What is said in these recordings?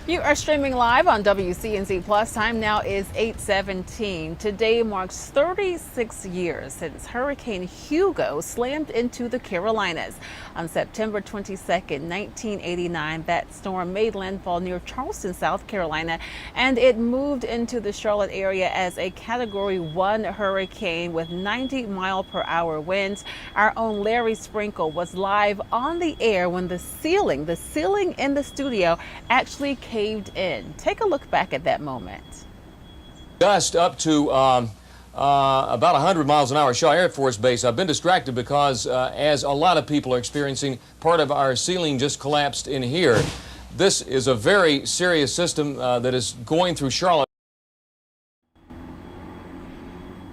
You are streaming live on WCNC Plus. Time now is 8:17. Today marks 36 years since Hurricane Hugo slammed into the Carolinas. On September 22nd, 1989, that storm made landfall near Charleston, South Carolina, and it moved into the Charlotte area as a Category 1 hurricane with 90-mile-per-hour winds. Our own Larry Sprinkle was live on the air when the ceiling in the studio actually caved in. Take a look back at that moment. Gust up to about 100 miles an hour, Shaw Air Force Base. I've been distracted because as a lot of people are experiencing, part of our ceiling just collapsed in here. This is a very serious system that is going through Charlotte.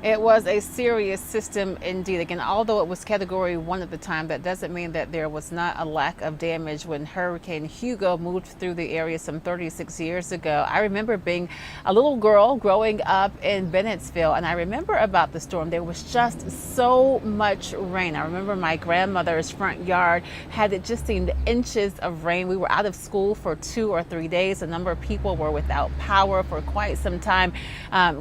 It was a serious system indeed. Again, although it was Category 1 at the time, that doesn't mean that there was not a lack of damage when Hurricane Hugo moved through the area some 36 years ago. I remember being a little girl growing up in Bennettsville, and I remember about the storm. There was just so much rain. I remember my grandmother's front yard had it just seemed inches of rain. We were out of school for 2 or 3 days. A number of people were without power for quite some time.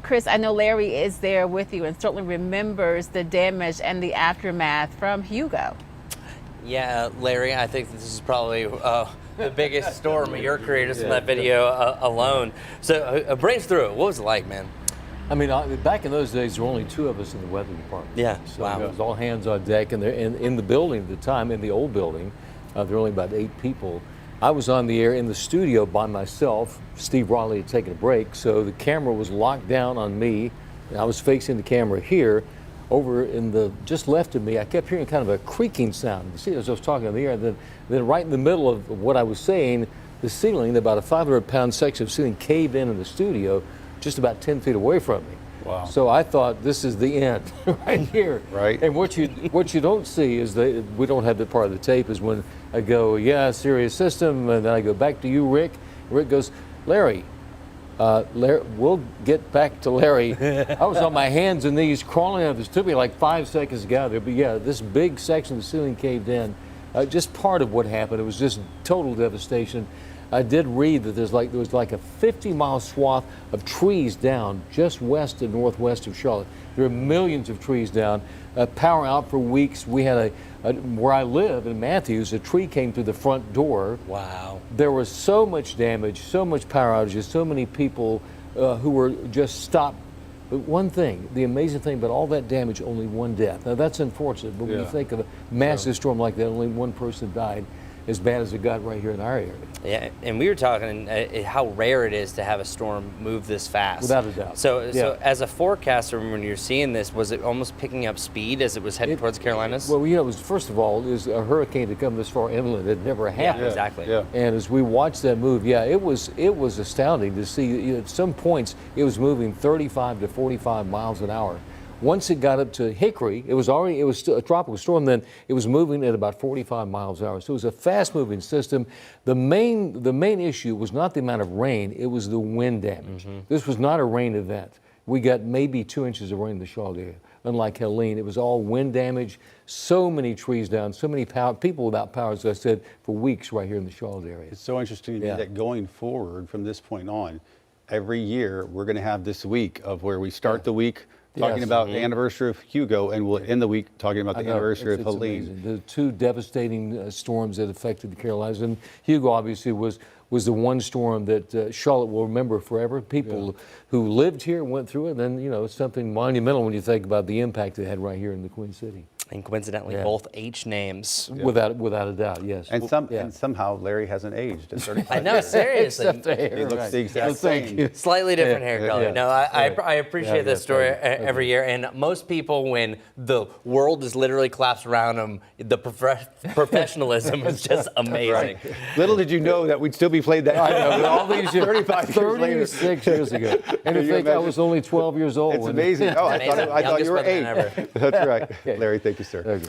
Chris, I know Larry is there with you and certainly remembers the damage and the aftermath from Hugo. Yeah, Larry, I think this is probably the biggest storm of your career just in that video alone. So bring us through it. What was it like, man? I mean, back in those days, there were only 2 of us in the weather department. Yeah, so wow. It was all hands on deck, and in the building at the time, in the old building, there were only about 8 people. I was on the air in the studio by myself. Steve Raleigh had taken a break, so the camera was locked down on me. I was facing the camera here. Over in the just left of me, I kept hearing kind of a creaking sound. You see, as I was talking on the air, then right in the middle of what I was saying, the ceiling, about a 500-pound section of ceiling caved in the studio, just about 10 feet away from me. Wow. So I thought, this is the end right here. Right. And what you don't see is that we don't have that part of the tape is when I go, yeah, serious system, and then I go back to you, Rick. Rick goes, Larry, we'll get back to Larry. I was on my hands and knees crawling out. This took me like 5 seconds to get out there. But yeah, this big section of the ceiling caved in. Just part of what happened. It was just total devastation. I did read that there was like a 50-mile swath of trees down just west and northwest of Charlotte. There are millions of trees down. Power out for weeks. We had where I live in Matthews, a tree came through the front door. Wow. There was so much damage, so much power outages, so many people who were just stopped. But one thing, the amazing thing about all that damage, only 1 death. Now that's unfortunate, but when you think of a massive storm like that, only 1 person died, as bad as it got right here in our area. Yeah, and we were talking how rare it is to have a storm move this fast. Without a doubt. So as a forecaster, when you're seeing this, was it almost picking up speed as it was heading towards the Carolinas? Well, you know, first of all, is a hurricane to come this far inland. It never happened. Yeah, exactly. Yeah. And as we watched that move, it was astounding to see. At some points, it was moving 35 to 45 miles an hour. Once it got up to Hickory, it was still a tropical storm. Then it was moving at about 45 miles an hour. So it was a fast-moving system. The main issue was not the amount of rain; it was the wind damage. This was not a rain event. We got maybe 2 inches of rain in the Charlotte area. Unlike Helene, it was all wind damage. So many trees down, so many people without power, as I said, for weeks right here in the Charlotte area. It's so interesting to me that going forward from this point on, every year we're going to have this week of where we start the week talking about the anniversary of Hugo, and we'll end the week talking about the anniversary of Helene. Amazing. The 2 devastating storms that affected the Carolinas, and Hugo obviously was the one storm that Charlotte will remember forever. People who lived here went through it, and then it's something monumental when you think about the impact it had right here in the Queen City. And coincidentally, both H names. Without a doubt, yes. And somehow Larry hasn't aged in 35 I know, years. seriously. Except the hair, He looks the exact Well, thank same. you. Slightly different hair color. No, I appreciate this story every year. And most people, when the world is literally collapsed around them, the professionalism is just amazing. Right. Little did you know that we'd still be playing that. I know, all these years, 35 years later. 36 years ago. And to think I was only 12 years old. It's amazing. Oh, I thought you were Youngest 8. weatherman ever. That's right. Larry, thank you, sir.